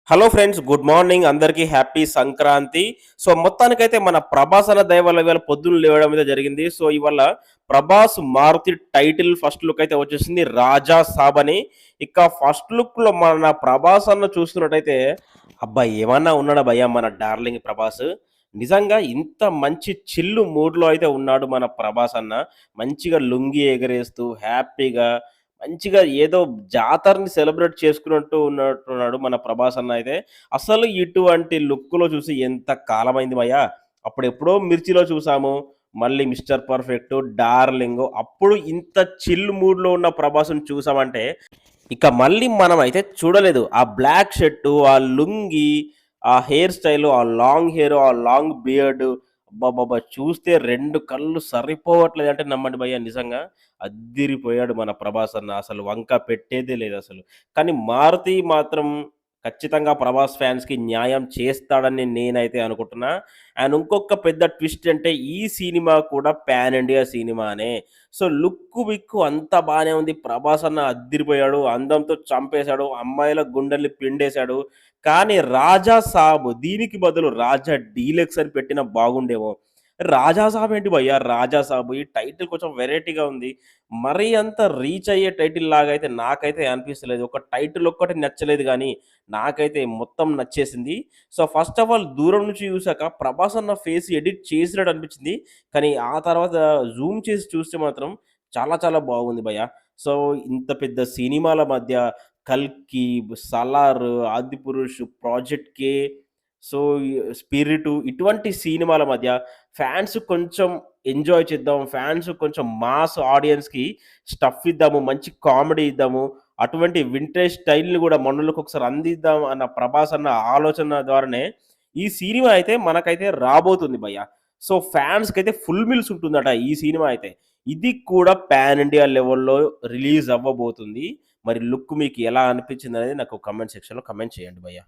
Hello friends, good morning. అందరికీ happy Sankranti. So మొత్తానికైతే మన ప్రభాస్ అన్న దయ వల్ల ఇవాళ పొద్దున్న లేవడం అయితే జరిగింది. సో ఇవాళ Prabhas Maruthi title first look అయితే వచ్చేసింది, రాజా సాబ్ అని. ఇక ఫస్ట్ లుక్ లో మన ప్రభాస్ అన్న చూస్తున్నట్టయితే, అబ్బా ఏమన్నా ఉన్నాడా భయ్యా మన డార్లింగ్ ప్రభాస్. నిజంగా ఇంత మంచి చిల్లు మూడ్లో అయితే ఉన్నాడు మన ప్రభాస్ అన్న. మంచిగా లుంగి ఎగరేస్తూ హ్యాపీగా మంచిగా ఏదో జాతరని సెలబ్రేట్ చేసుకున్నట్టు ఉన్నట్టున్నాడు మన ప్రభాస్ అన్న అయితే. అసలు ఇటువంటి లుక్‌లో చూసి ఎంత కాలమైంది భయ్యా! అప్పుడెప్పుడో 'మిర్చిలో' చూసాము. మళ్ళీ 'మిస్టర్ పర్ఫెక్ట్', 'డార్లింగ్' అప్పుడు ఇంత చిల్ మూడ్‌లో ఉన్న ప్రభాస్‌ని చూసామంటే, ఇక మళ్ళీ మనమైతే చూడలేదు. ఆ బ్లాక్ షర్టు, ఆ లుంగీ, ఆ హెయిర్ స్టైలు, ఆ లాంగ్ హెయిర్, ఆ లాంగ్ బియర్డ్, అబ్బబ్బబ్బా! చూస్తే 2 కళ్ళు సరిపోవట్లేదంటే నమ్మండి భయ్యా, నిజంగా అద్దిరిపోయాడు మన ప్రభాస్ అన్న. అసలు వంక పెట్టేదే లేదసలు. కానీ 'మారుతి' మాత్రం ఖచ్చితంగా ప్రభాస్ ఫ్యాన్స్‌కి న్యాయం చేస్తాడని నేనైతే అనుకుంటున్నా. అండ్ ఇంకొక పెద్ద ట్విస్ట్ అంటే, ఈ సినిమా కూడా పాన్ ఇండియా సినిమానే. సో లుక్కు, విక్కు అంతా బానే ఉంది. ప్రభాస్ అన్న అద్దిరిపోయాడు. అందంతో చంపేశాడు. అమ్మాయిల గుండెల్ని పిండేశాడు. కానీ 'రాజా సాబ్' దీనికి బదులు 'రాజా డీలక్స్' అని పెట్టినా బాగుండేమో. 'రాజా సాబ్' ఏంటి భయ్యా 'రాజా సాబ్'? ఈ టైటిల్ కొంచెం వెరైటీగా ఉంది. మరీ అంత రీచ్ అయ్యే టైటిల్ లాగా అయితే నాకైతే అనిపిస్తలేదు. ఒక టైటిల్ ఒక్కటి నచ్చలేదు గానీ, నాకైతే మొత్తం నచ్చేసింది. సో ఫస్ట్ ఆఫ్ ఆల్ దూరం నుంచి చూసాక ప్రభాస్ అన్న ఫేస్ ఎడిట్ చేసినట్టు అనిపించింది. కానీ ఆ తర్వాత జూమ్ చేసి చూస్తే మాత్రం చాలా చాలా బాగుంది భయ్యా. సో ఇంత పెద్ద సినిమాల మధ్య 'కల్కి', 'సలార్', 'ఆదిపురుష్', 'ప్రాజెక్ట్ కే', సో 'స్పిరిటు' ఇటువంటి సినిమాల మధ్య ఫ్యాన్స్ కొంచెం ఎంజాయ్ చేద్దాం. ఫ్యాన్స్ కొంచెం మాస్ ఆడియన్స్‌కి స్టఫ్ ఇద్దాము. మంచి కామెడీ ఇద్దాము. అటువంటి వింటేజ్ స్టైల్‌ని గూడా మనోళ్ళకొకసారి అందిద్దాం అన్న ప్రభాస్ అన్న ఆలోచన ద్వారానే ఈ సినిమా అయితే మనకైతే రాబోతుంది భయ్యా. సో ఫ్యాన్స్‌కైతే ఫుల్ మిల్స్ ఉంటుందట ఈ సినిమా అయితే. ఇది కూడా పాన్ ఇండియా లెవెల్‌లో రిలీజ్ అవ్వబోతుంది. మరి లుక్ మీకు ఎలా అనిపించిందనేది నాకు కామెంట్ సెక్షన్‌లో కామెంట్ చేయండి భయ్యా.